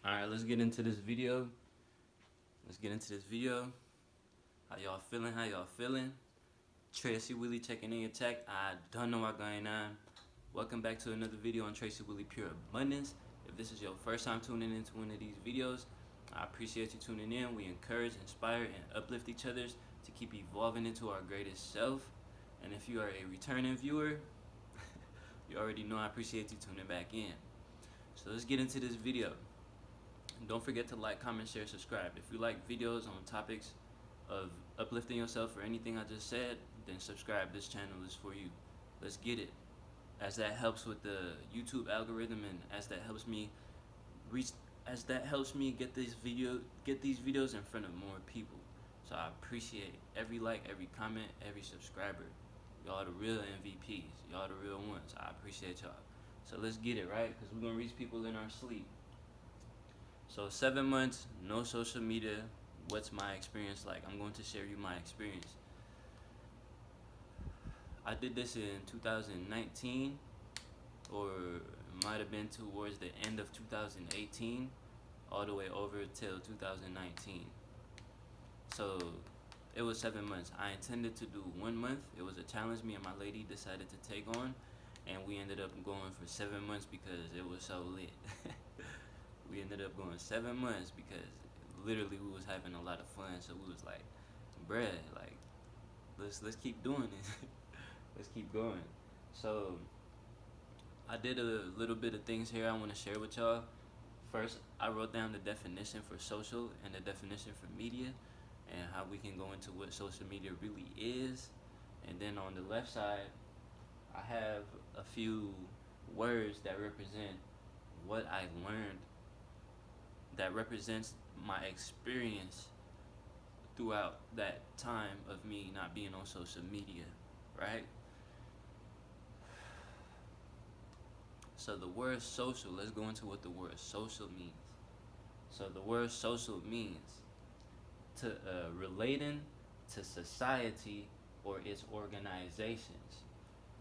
Alright, let's get into this video. How y'all feeling? Tracy, Willie checking in your tech. I don't know what's going on. Welcome back to another video on Tracy, Willie Pure Abundance. If this is your first time tuning into one of these videos, I appreciate you tuning in. We encourage, inspire, and uplift each other to keep evolving into our greatest self. And if you are a returning viewer, you already know I appreciate you tuning back in. So let's get into this video. And don't forget to like, comment, share, subscribe. If you like videos on topics of uplifting yourself or anything I just said, then subscribe. This channel is for you. Let's get it. As that helps with the YouTube algorithm, and as that helps me get these videos in front of more people. So I appreciate every like, every comment, every subscriber. Y'all the real MVPs. Y'all the real ones. I appreciate y'all. So let's get it, right? Because we're going to reach people in our sleep. So 7 months, no social media. What's my experience like? I'm going to share you my experience. I did this in 2019, or it might have been towards the end of 2018, all the way over till 2019. So it was 7 months. I intended to do 1 month. It was a challenge me and my lady decided to take on, and we ended up going for 7 months because it was so lit. We ended up going 7 months because literally we was having a lot of fun. So we was like, bruh, like let's keep doing it. Let's keep going. So I did a little bit of things here I want to share with y'all. First, I wrote down the definition for social and the definition for media, and how we can go into what social media really is. And then on the left side, I have a few words that represent what I learned, that represents my experience throughout that time of me not being on social media, right? So the word social, let's go into what the word social means. So the word social means to relating to society or its organizations.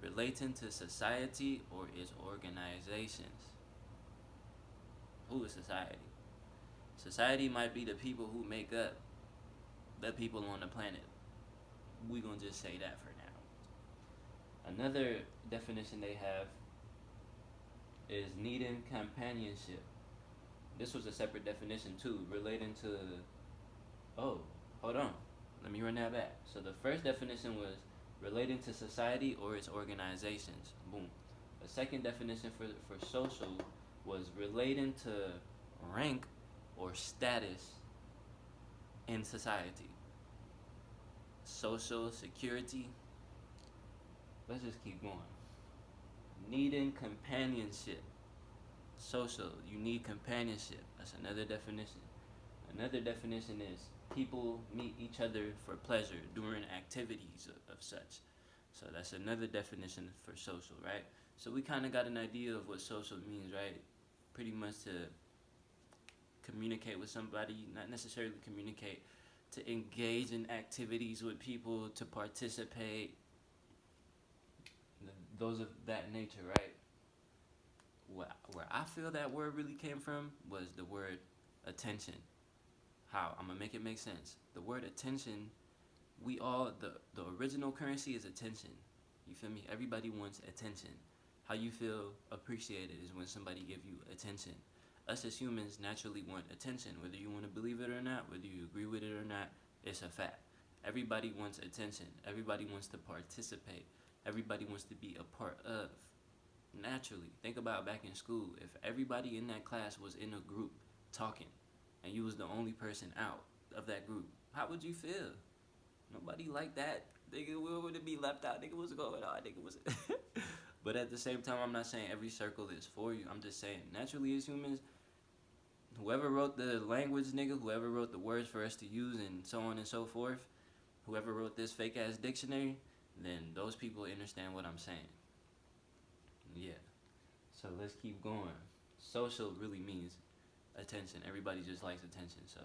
Relating to society or its organizations. Who is society? Society might be the people who make up the people on the planet. We're going to just say that for now. Another definition they have is needing companionship. This was a separate definition too, relating to, oh, hold on, let me run that back. So the first definition was relating to society or its organizations. Boom. The second definition for social was relating to rank or status in society. Social security. Let's just keep going. Needing companionship. Social, you need companionship. That's another definition. Another definition is people meet each other for pleasure during activities of such. So that's another definition for social, right? So we kind of got an idea of what social means, right? Pretty much to communicate with somebody, not necessarily communicate, to engage in activities with people, to participate, those of that nature, right? Where I feel that word really came from was the word attention. How? I'm gonna make it make sense. The word attention, the original currency is attention. You feel me? Everybody wants attention. How you feel appreciated is when somebody give you attention. Us as humans naturally want attention, whether you want to believe it or not, whether you agree with it or not, it's a fact. Everybody wants attention. Everybody wants to participate. Everybody wants to be a part of. Naturally, think about back in school. If everybody in that class was in a group talking, and you was the only person out of that group, how would you feel? Nobody like that. Nigga, we would be left out. Nigga, what's going on? Nigga, what's But at the same time, I'm not saying every circle is for you. I'm just saying, naturally as humans, whoever wrote the language, nigga, whoever wrote the words for us to use and so on and so forth, whoever wrote this fake-ass dictionary, then those people understand what I'm saying. Yeah. So let's keep going. Social really means attention. Everybody just likes attention. So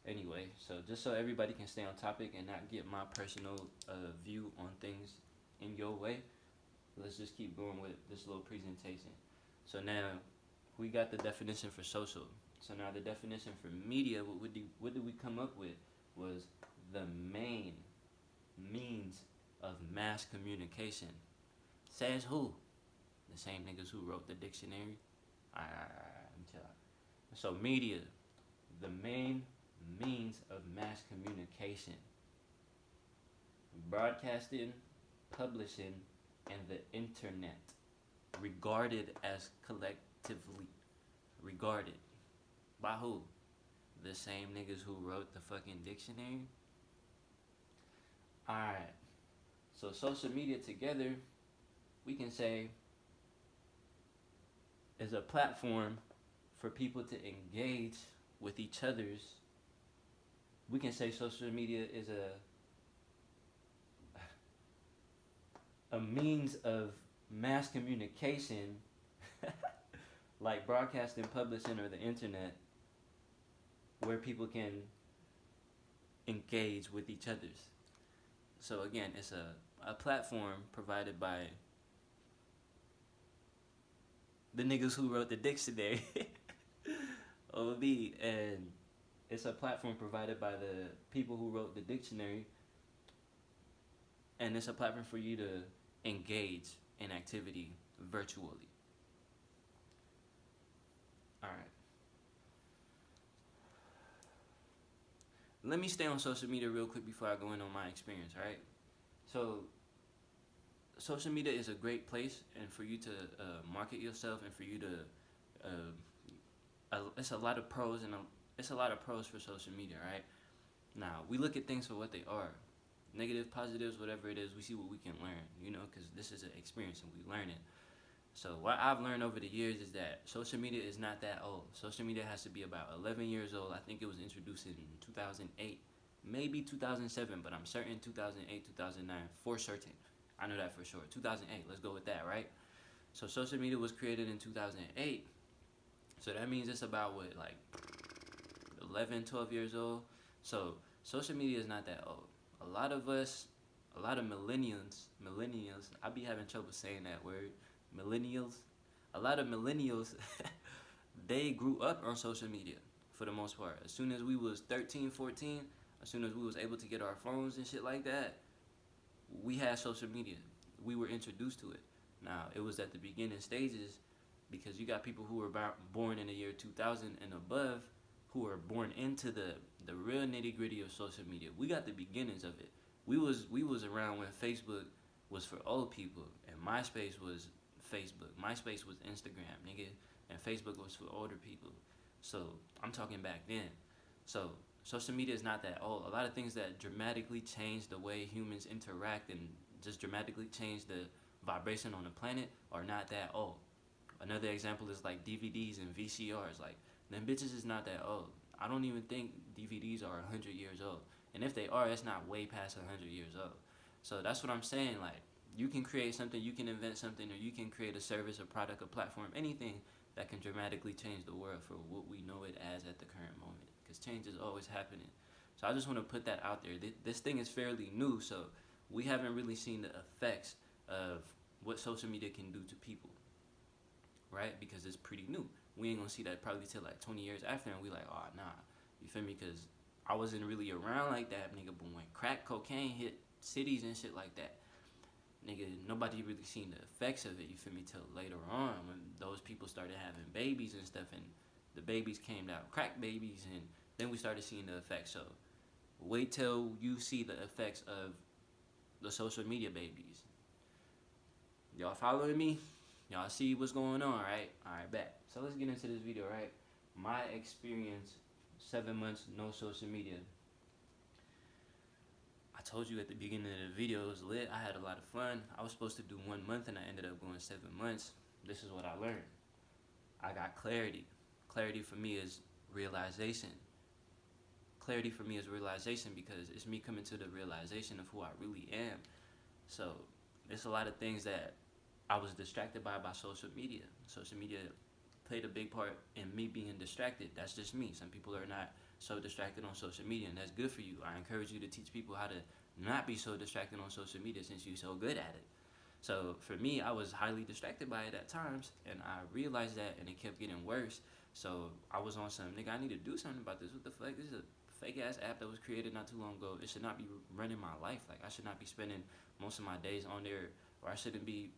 anyway, so just so everybody can stay on topic and not get my personal view on things in your way, let's just keep going with this little presentation. So now, we got the definition for social. So now the definition for media, what did we come up with? Was the main means of mass communication. Says who? The same niggas who wrote the dictionary. I'm telling. So media, the main means of mass communication. Broadcasting, publishing, and the internet. Regarded as collectively. Regarded. By who? The same niggas who wrote the fucking dictionary. Alright. So social media together, we can say, is a platform for people to engage with each other's. We can say social media is a means of mass communication like broadcasting, publishing, or the internet, where people can engage with each other's. So again, it's a platform provided by the niggas who wrote the dictionary. OB. And it's a platform provided by the people who wrote the dictionary. And it's a platform for you to engage in activity virtually. Alright. Let me stay on social media real quick before I go in on my experience, right? So, social media is a great place, and for you to market yourself, and for you to, it's a lot of pros, and it's a lot of pros for social media, right? Now, we look at things for what they are. Negative, positives, whatever it is, we see what we can learn, because this is an experience and we learn it. So what I've learned over the years is that social media is not that old. Social media has to be about 11 years old. I think it was introduced in 2008, maybe 2007, but I'm certain 2008, 2009, for certain. I know that for sure. 2008, let's go with that, right? So social media was created in 2008. So that means it's about, 11, 12 years old. So social media is not that old. A lot of millennials, I be having trouble saying that word, millennials. A lot of millennials, they grew up on social media for the most part. As soon as we was 13, 14, as soon as we was able to get our phones and shit like that, we had social media. We were introduced to it. Now, it was at the beginning stages because you got people who were born in the year 2000 and above who were born into the real nitty gritty of social media. We got the beginnings of it. We was around when Facebook was for old people and MySpace was Facebook. MySpace was Instagram, nigga, and Facebook was for older people. So I'm talking back then. So social media is not that old. A lot of things that dramatically change the way humans interact and just dramatically change the vibration on the planet are not that old. Another example is like DVDs and VCRs. Like, them bitches is not that old. I don't even think DVDs are 100 years old. And if they are, it's not way past 100 years old. So that's what I'm saying. Like, you can create something, you can invent something, or you can create a service, a product, a platform, anything that can dramatically change the world for what we know it as at the current moment. Because change is always happening. So I just want to put that out there. This thing is fairly new, so we haven't really seen the effects of what social media can do to people, right? Because it's pretty new. We ain't gonna see that probably till like 20 years after, and we like, oh, nah. You feel me? Because I wasn't really around like that, nigga, but when crack cocaine hit cities and shit like that, nigga, nobody really seen the effects of it, you feel me, till later on when those people started having babies and stuff, and the babies came out crack babies, and then we started seeing the effects. So wait till you see the effects of the social media babies. Y'all following me? Y'all see what's going on, right? Alright, bet. So let's get into this video, right? My experience, 7 months, no social media. I told you at the beginning of the video, it was lit. I had a lot of fun. I was supposed to do 1 month and I ended up going 7 months. This is what I learned. I got clarity. Clarity for me is realization. Clarity for me is realization because it's me coming to the realization of who I really am. So there's a lot of things that I was distracted by social media. Social media played a big part in me being distracted. That's just me. Some people are not so distracted on social media, and that's good for you. I encourage you to teach people how to not be so distracted on social media since you're so good at it. So for me, I was highly distracted by it at times, and I realized that, and it kept getting worse. So I was on some nigga. I need to do something about this. What the fuck? This is a fake ass app that was created not too long ago. It should not be running my life. Like I should not be spending most of my days on there, or I shouldn't be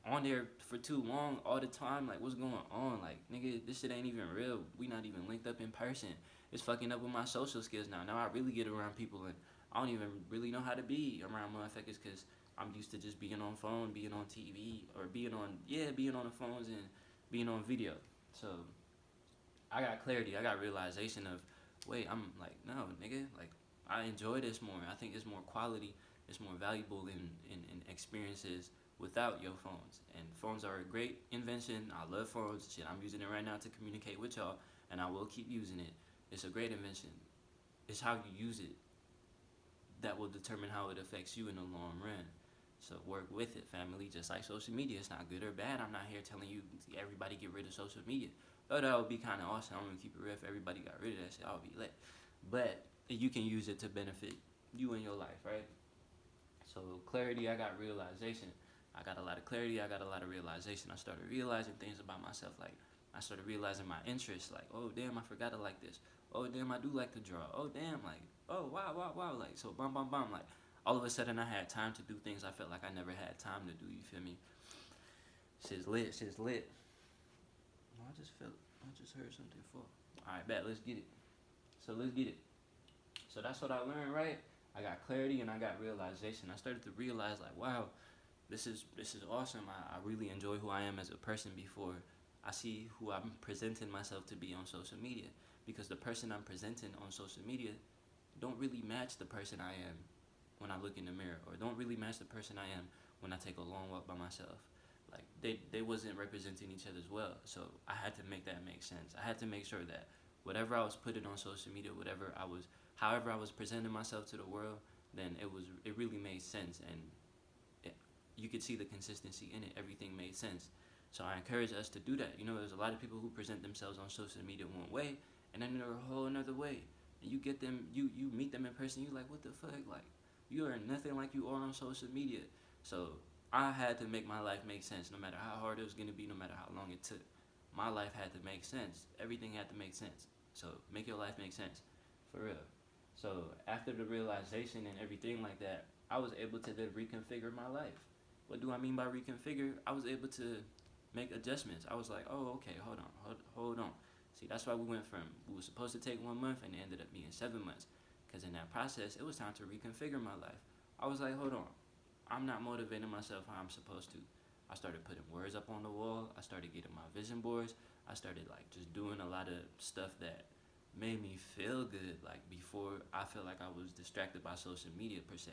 on there for too long all the time. Like what's going on? Like nigga, this shit ain't even real. We not even linked up in person. It's fucking up with my social skills now. Now I really get around people and I don't even really know how to be around motherfuckers because I'm used to just being on phone, being on TV, or being on the phones and being on video. So I got clarity. I got realization of, wait, I'm like, no, nigga, like I enjoy this more. I think it's more quality. It's more valuable in experiences without your phones. And phones are a great invention. I love phones. Shit, I'm using it right now to communicate with y'all, and I will keep using it. It's a great invention. It's how you use it that will determine how it affects you in the long run. So work with it, family. Just like social media, it's not good or bad. I'm not here telling you everybody get rid of social media. Oh, that would be kind of awesome. I'm gonna keep it real. If everybody got rid of that shit, I would be lit. But you can use it to benefit you in your life, right? So clarity, I got realization. I got a lot of clarity. I got a lot of realization. I started realizing things about myself. Like I started realizing my interests. Like, oh damn, I forgot to like this. Oh damn, I do like to draw. Oh damn, like, oh wow. Like so, bum. Like all of a sudden, I had time to do things I felt like I never had time to do. You feel me? Shit's lit. Oh, I just heard something fall. All right, bet. Let's get it. Let's get it. So that's what I learned, right? I got clarity and I got realization. I started to realize, like, wow, this is awesome. I really enjoy who I am as a person before I see who I'm presenting myself to be on social media. Because the person I'm presenting on social media don't really match the person I am when I look in the mirror, or don't really match the person I am when I take a long walk by myself. Like they wasn't representing each other as well. So I had to make that make sense. I had to make sure that whatever I was putting on social media, however I was presenting myself to the world, then it really made sense, and you could see the consistency in it. Everything made sense. So I encourage us to do that. You know, there's a lot of people who present themselves on social media one way, and then they're a whole another way. And you get them, you meet them in person, you like, what the fuck? Like, you are nothing like you are on social media. So I had to make my life make sense, no matter how hard it was gonna be, no matter how long it took. My life had to make sense. Everything had to make sense. So make your life make sense, for real. So after the realization and everything like that, I was able to then reconfigure my life. What do I mean by reconfigure? I was able to make adjustments. I was like, oh, okay, hold on. See, that's why we were supposed to take 1 month and it ended up being 7 months. Because in that process, it was time to reconfigure my life. I was like, hold on. I'm not motivating myself how I'm supposed to. I started putting words up on the wall. I started getting my vision boards. I started like just doing a lot of stuff that made me feel good. Like before, I felt like I was distracted by social media per se.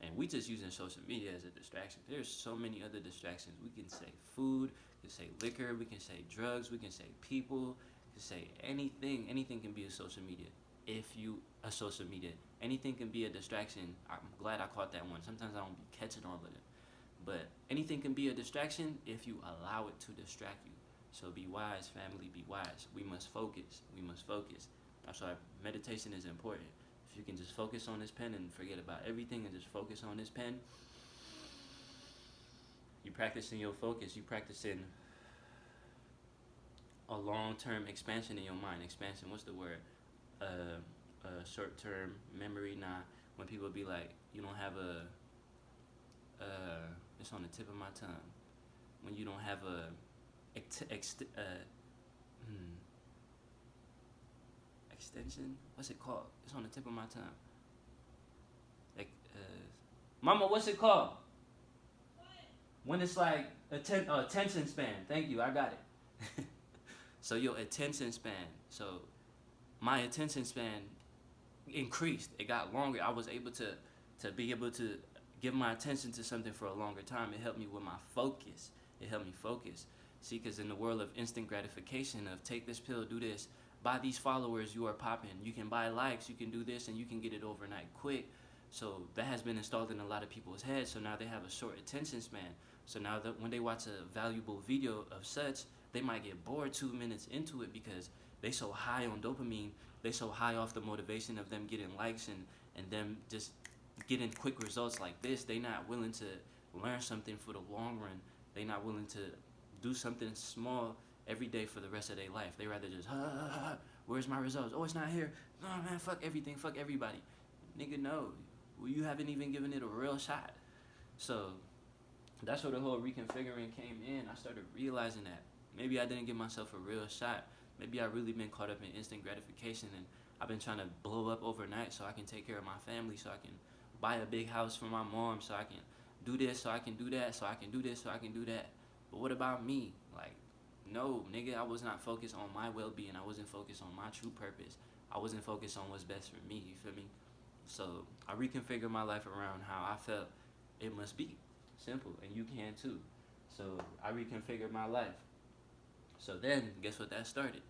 And we just using social media as a distraction. There's so many other distractions. We can say food, we can say liquor, we can say drugs, we can say people, we can say anything. Anything can be a social media. Anything can be a distraction. I'm glad I caught that one. Sometimes I don't be catching all of it. But anything can be a distraction if you allow it to distract you. So be wise, family, be wise. We must focus. That's why meditation is important. If you can just focus on this pen and forget about everything and just focus on this pen, you're practicing your focus. You're practicing a long-term expansion in your mind. Expansion, what's the word? Short-term memory. Nah, when people be like, you don't have it's on the tip of my tongue. When you don't have extension, what's it called? It's on the tip of my tongue. Like, Mama, what's it called? When it's like attention span. Thank you, I got it. So your attention span. So my attention span increased. It got longer. I was able to be able to give my attention to something for a longer time. It helped me with my focus. See, because in the world of instant gratification, of take this pill, do this, buy these followers, you are popping. You can buy likes, you can do this, and you can get it overnight quick. So that has been installed in a lot of people's heads. So now they have a short attention span. So now that when they watch a valuable video of such, they might get bored 2 minutes into it because they so high on dopamine. They so high off the motivation of them getting likes and them just getting quick results like this. They not willing to learn something for the long run. They not willing to do something small every day for the rest of their life. They rather just, where's my results? Oh, it's not here. No, man, fuck everything, fuck everybody. Nigga, no. Well, you haven't even given it a real shot. So that's where the whole reconfiguring came in. I started realizing that maybe I didn't give myself a real shot. Maybe I really been caught up in instant gratification, and I've been trying to blow up overnight so I can take care of my family, so I can buy a big house for my mom, so I can do this, so I can do that, so I can do this, so I can do that. But what about me? Like, no, nigga, I was not focused on my well-being. I wasn't focused on my true purpose. I wasn't focused on what's best for me, you feel me? So I reconfigured my life around how I felt it must be. Simple, and you can too. So I reconfigured my life. So then, guess what that started?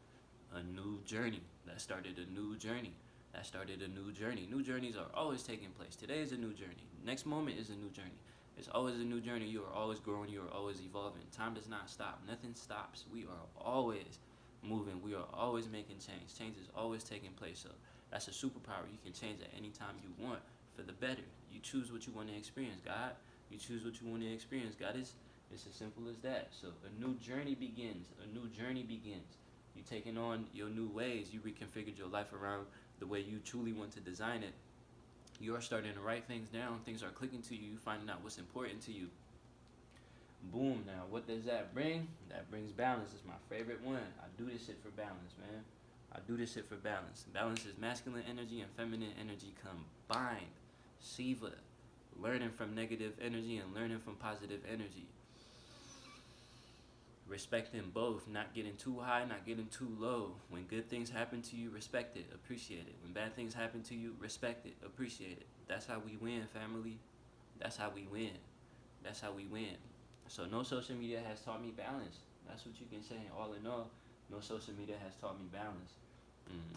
A new journey. That started a new journey. That started a new journey. New journeys are always taking place. Today is a new journey. Next moment is a new journey. It's always a new journey. You are always growing. You are always evolving. Time does not stop. Nothing stops. We are always moving. We are always making change. Change is always taking place. So that's a superpower. You can change at any time you want for the better. You choose what you want to experience, God. You choose what you want to experience, God. It's as simple as that. So a new journey begins. A new journey begins. You taking on your new ways. You reconfigured your life around the way you truly want to design it. You are starting to write things down. Things are clicking to you. You finding out what's important to you. Boom. Now, what does that bring? That brings balance. It's my favorite one. I do this shit for balance, man. I do this shit for balance. Balance is masculine energy and feminine energy combined. Shiva. Learning from negative energy and learning from positive energy. Respecting both, not getting too high, not getting too low. When good things happen to you, respect it, appreciate it. When bad things happen to you, respect it, appreciate it. That's how we win, family. That's how we win. That's how we win. So no social media has taught me balance. That's what you can say. All in all, no social media has taught me balance.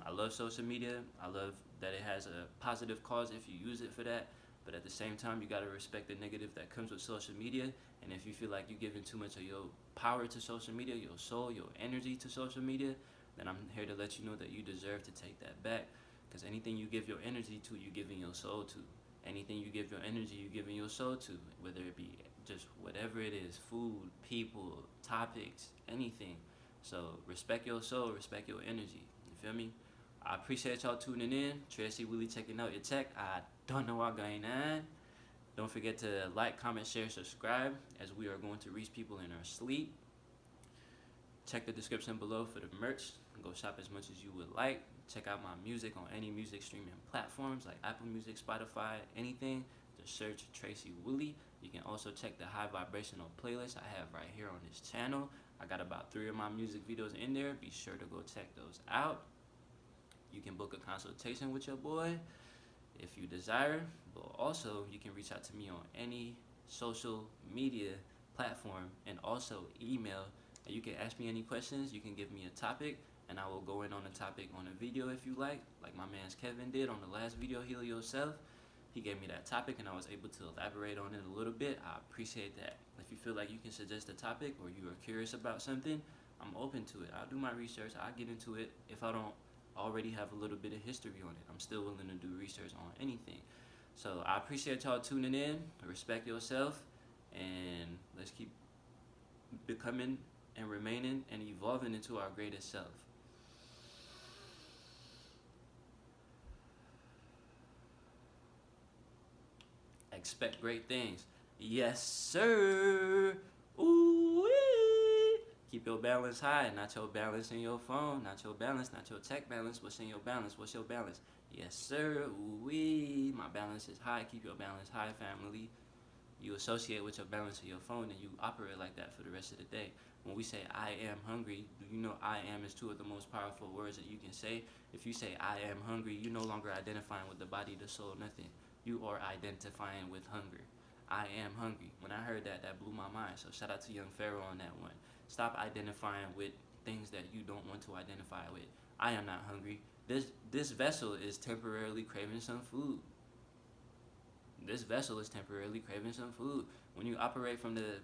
I love social media. I love that it has a positive cause if you use it for that. But at the same time, you gotta respect the negative that comes with social media. And if you feel like you're giving too much of your power to social media, your soul, your energy to social media, then I'm here to let you know that you deserve to take that back. Because anything you give your energy to, you're giving your soul to. Anything you give your energy, you're giving your soul to. Whether it be just whatever it is, food, people, topics, anything. So respect your soul, respect your energy. You feel me? I appreciate y'all tuning in. Tracy, Willie checking out your tech. I don't know what's going on. Don't forget to like, comment, share, subscribe as we are going to reach people in our sleep. Check the description below for the merch. Go shop as much as you would like. Check out my music on any music streaming platforms like Apple Music, Spotify, anything. Just search Tracy Willie. You can also check the high vibrational playlist I have right here on this channel. I got about 3 of my music videos in there. Be sure to go check those out. You can book a consultation with your boy if you desire, but also you can reach out to me on any social media platform and also email. And you can ask me any questions. You can give me a topic and I will go in on the topic on a video if you like my man's Kevin did on the last video, Heal Yourself. He gave me that topic and I was able to elaborate on it a little bit. I appreciate that. If you feel like you can suggest a topic or you are curious about something, I'm open to it. I'll do my research. I'll get into it. If I don't already have a little bit of history on it, I'm still willing to do research on anything. So I appreciate y'all tuning in. Respect yourself, and let's keep becoming and remaining and evolving into our greatest self. Expect great things. Yes, sir. Ooh. Keep your balance high, not your balance in your phone, not your balance, not your tech balance. What's in your balance? What's your balance? Yes, sir. Ooh-wee. My balance is high. Keep your balance high, family. You associate with your balance of your phone and you operate like that for the rest of the day. When we say I am hungry, do you know I am is 2 of the most powerful words that you can say? If you say I am hungry, you're no longer identifying with the body, the soul, nothing. You are identifying with hunger. I am hungry. When I heard that, that blew my mind. So shout out to Young Pharaoh on that one. Stop identifying with things that you don't want to identify with. I am not hungry. This vessel is temporarily craving some food. This vessel is temporarily craving some food. When you operate from the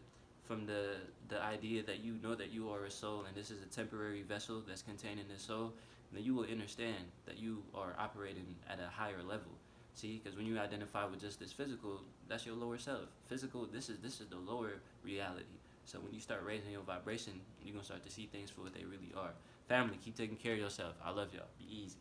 idea that you know that you are a soul and this is a temporary vessel that's containing this soul, then you will understand that you are operating at a higher level. See, because when you identify with just this physical, that's your lower self. Physical, this is the lower reality. So when you start raising your vibration, you're gonna start to see things for what they really are. Family, keep taking care of yourself. I love y'all. Be easy.